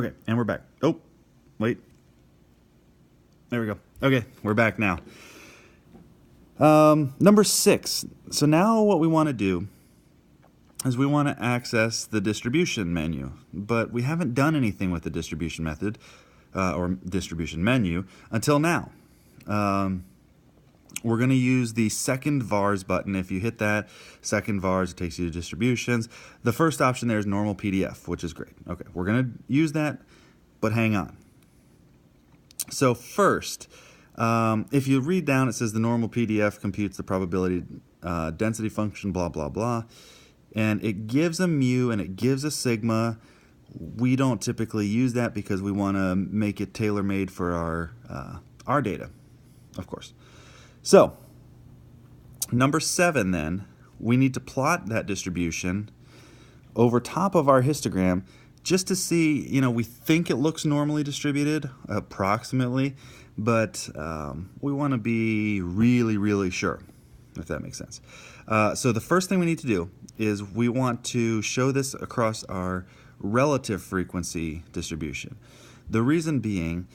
Okay, and we're back. Oh, wait. There we go. Okay, we're back now. Number 6. So now what we want to do is we want to access the distribution menu, but we haven't done anything with the distribution method or distribution menu until now. We're going to use the second vars button. If you hit that second vars, it takes you to distributions. The first option there is normal PDF, which is great. Okay, we're going to use that, but hang on. So first, if you read down, it says the normal PDF computes the probability density function, blah, blah, blah. And it gives a mu and it gives a sigma. We don't typically use that because we want to make it tailor-made for our data, of course. So, number 7 then, we need to plot that distribution over top of our histogram just to see, we think it looks normally distributed, approximately, but we want to be really, really sure, if that makes sense. So the first thing we need to do is we want to show this across our relative frequency distribution. The reason being,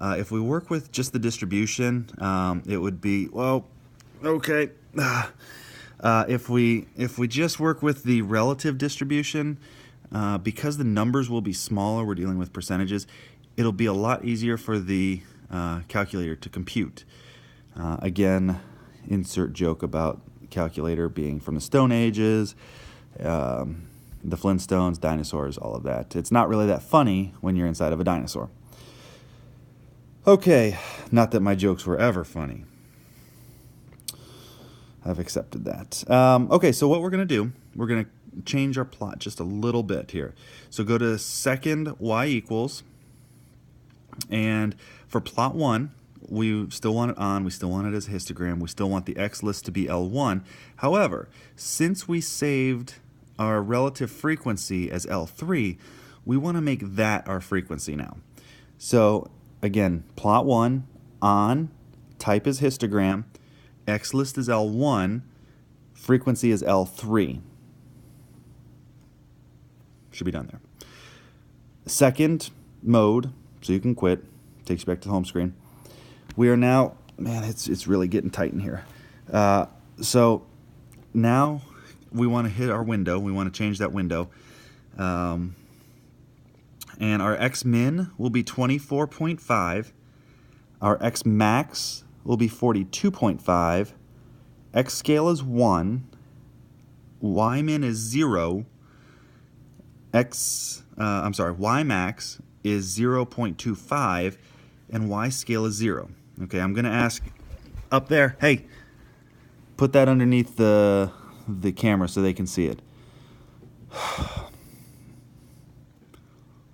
if we work with just the distribution, it would be, well, okay. If we just work with the relative distribution, because the numbers will be smaller, we're dealing with percentages, it'll be a lot easier for the calculator to compute. Again, insert joke about calculator being from the Stone Ages, the Flintstones, dinosaurs, all of that. It's not really that funny when you're inside of a dinosaur. Okay, not that my jokes were ever funny. I've accepted that. Okay, so what we're going to do, we're going to change our plot just a little bit here. So go to second y equals, and for plot 1, we still want it on, we still want it as a histogram, we still want the x list to be L1. However, since we saved our relative frequency as L3, we want to make that our frequency now. So again, plot 1, on, type is histogram, x list is L1, frequency is L3. Should be done there. Second mode, so you can quit, takes you back to the home screen. We are now, man, it's really getting tight in here. So now we want to hit our window. We want to change that window. And our x min will be 24.5. Our x max will be 42.5. X scale is 1. Y min is 0. Y max is 0.25. And Y scale is 0. Okay, I'm going to ask up there, hey, put that underneath the camera so they can see it.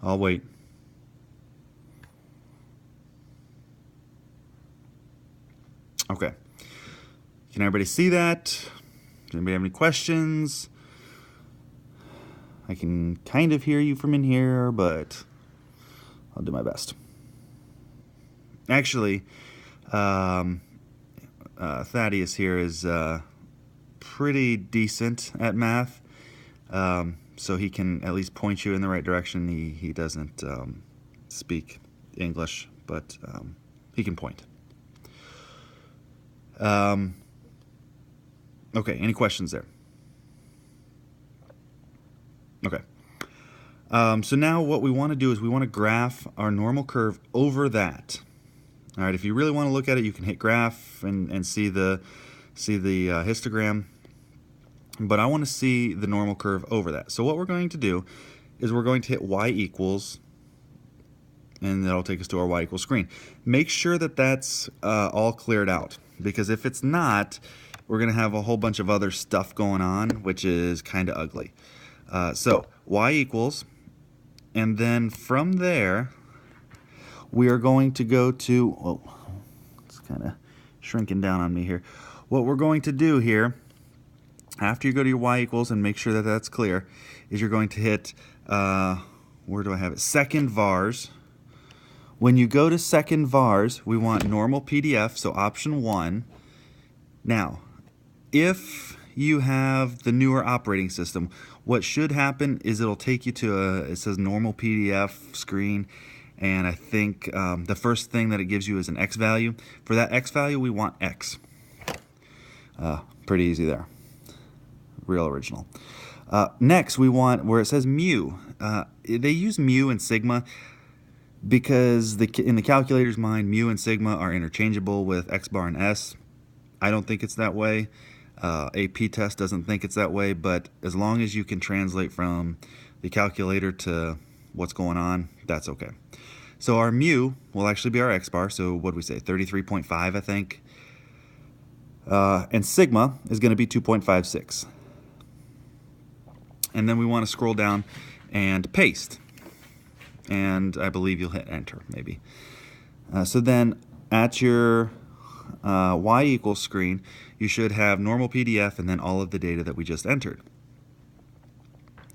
I'll wait. Okay. Can everybody see that? Does anybody have any questions? I can kind of hear you from in here, but I'll do my best. Actually, Thaddeus here is pretty decent at math, so he can at least point you in the right direction. He doesn't speak English, but he can point. Okay, any questions there? Okay. So now what we want to do is we want to graph our normal curve over that. All right, if you really want to look at it, you can hit graph and see the histogram. But I want to see the normal curve over that. So what we're going to do is we're going to hit y equals, and that'll take us to our y equals screen. Make sure that that's all cleared out, because if it's not, we're going to have a whole bunch of other stuff going on, which is kind of ugly. So y equals, and then from there, we are going to go to, oh, it's kind of shrinking down on me here. What we're going to do here, after you go to your y equals and make sure that that's clear, is you're going to hit, where do I have it? Second vars. When you go to second vars, we want normal PDF, so option 1. Now, if you have the newer operating system. What should happen is it'll take you to it says normal PDF screen, and I think the first thing that it gives you is an X value. For that X value, we want X. Pretty easy there. Real original. Next, we want where it says mu. They use mu and sigma because in the calculator's mind, mu and sigma are interchangeable with X bar and S. I don't think it's that way. AP test doesn't think it's that way, but as long as you can translate from the calculator to what's going on, that's okay. So our mu will actually be our X bar, so what do we say, 33.5 I think. And sigma is going to be 2.56. And then we want to scroll down and paste. And I believe you'll hit enter, maybe. So then at your y equals screen, you should have normal PDF and then all of the data that we just entered.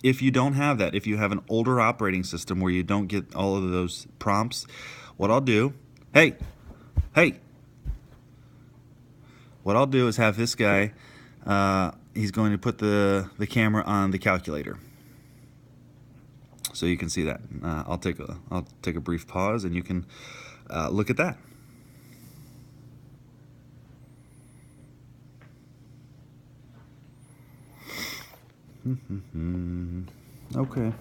If you don't have that, if you have an older operating system where you don't get all of those prompts, what I'll do, hey, what I'll do is have this guy, he's going to put the camera on the calculator. So you can see that. I'll take a brief pause and you can look at that. Okay.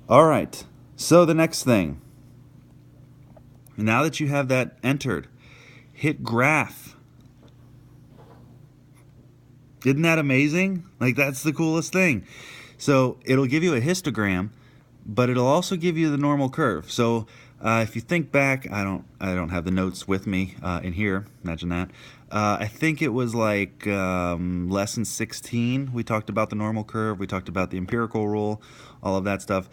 All right. So the next thing. Now that you have that entered, hit graph. Isn't that amazing? Like, that's the coolest thing. So it'll give you a histogram, but it'll also give you the normal curve. So if you think back, I don't have the notes with me in here. Imagine that. I think it was like lesson 16. We talked about the normal curve. We talked about the empirical rule, all of that stuff.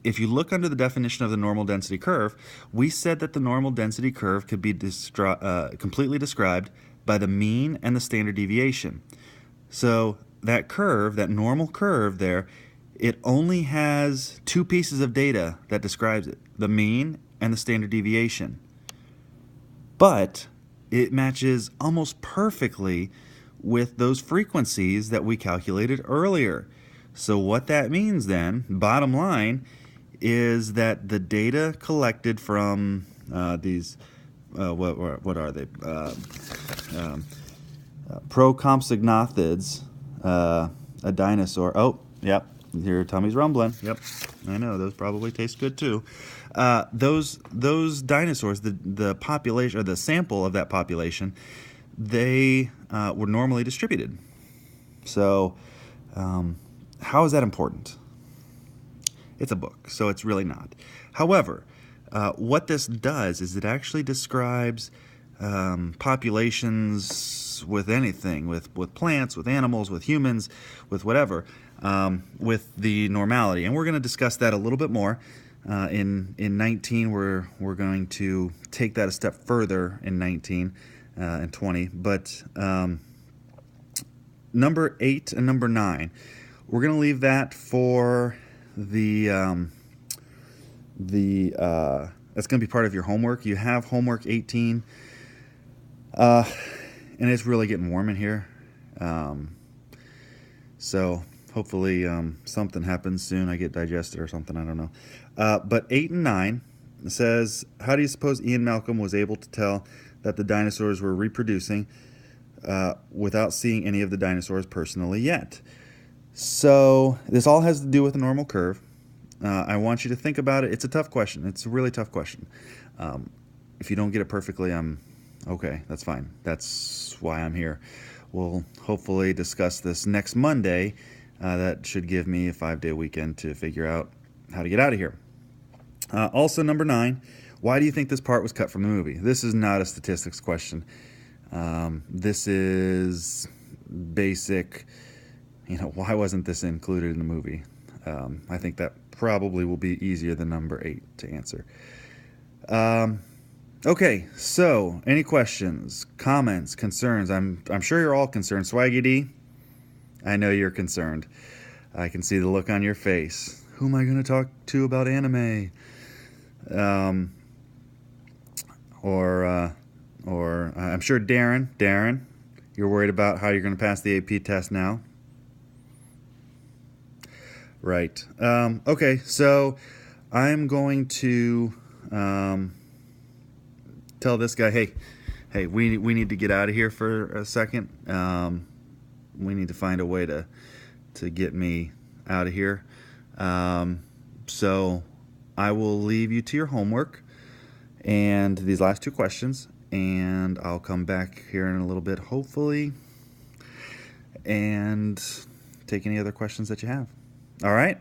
If you look under the definition of the normal density curve, we said that the normal density curve could be completely described by the mean and the standard deviation. So that curve, that normal curve there, it only has two pieces of data that describes it, the mean and the standard deviation. But it matches almost perfectly with those frequencies that we calculated earlier. So what that means then, bottom line, is that the data collected from these, what are they? Procompsognathids, a dinosaur. Oh, yep, your tummy's rumbling. Yep, I know, those probably taste good too. Those dinosaurs, the population, or the sample of that population, they were normally distributed. So how is that important? It's a book, so it's really not. However, what this does is it actually describes populations with anything, with plants, with animals, with humans, with whatever, with the normality. And we're going to discuss that a little bit more. In 19, we're going to take that a step further in 19 and 20. But number 8 and number 9, we're going to leave that for that's going to be part of your homework. You have homework 18, and it's really getting warm in here. So hopefully something happens soon. I get digested or something. I don't know. But 8 and 9 says, how do you suppose Ian Malcolm was able to tell that the dinosaurs were reproducing without seeing any of the dinosaurs personally yet? So this all has to do with the normal curve. I want you to think about it. It's a tough question. It's a really tough question. If you don't get it perfectly, I'm okay. That's fine. That's why I'm here. We'll hopefully discuss this next Monday. That should give me a 5-day weekend to figure out how to get out of here. Also, number 9, why do you think this part was cut from the movie? This is not a statistics question. This is basic, why wasn't this included in the movie? I think that probably will be easier than number 8 to answer. Okay, so any questions, comments, concerns? I'm sure you're all concerned. Swaggy D, I know you're concerned. I can see the look on your face. Who am I going to talk to about anime? Or I'm sure Darren, You're worried about how you're going to pass the AP test now? Right. Okay, so I'm going to tell this guy, hey, we need to get out of here for a second. We need to find a way to get me out of here. So I will leave you to your homework and these last two questions, and I'll come back here in a little bit, hopefully, and take any other questions that you have. All right?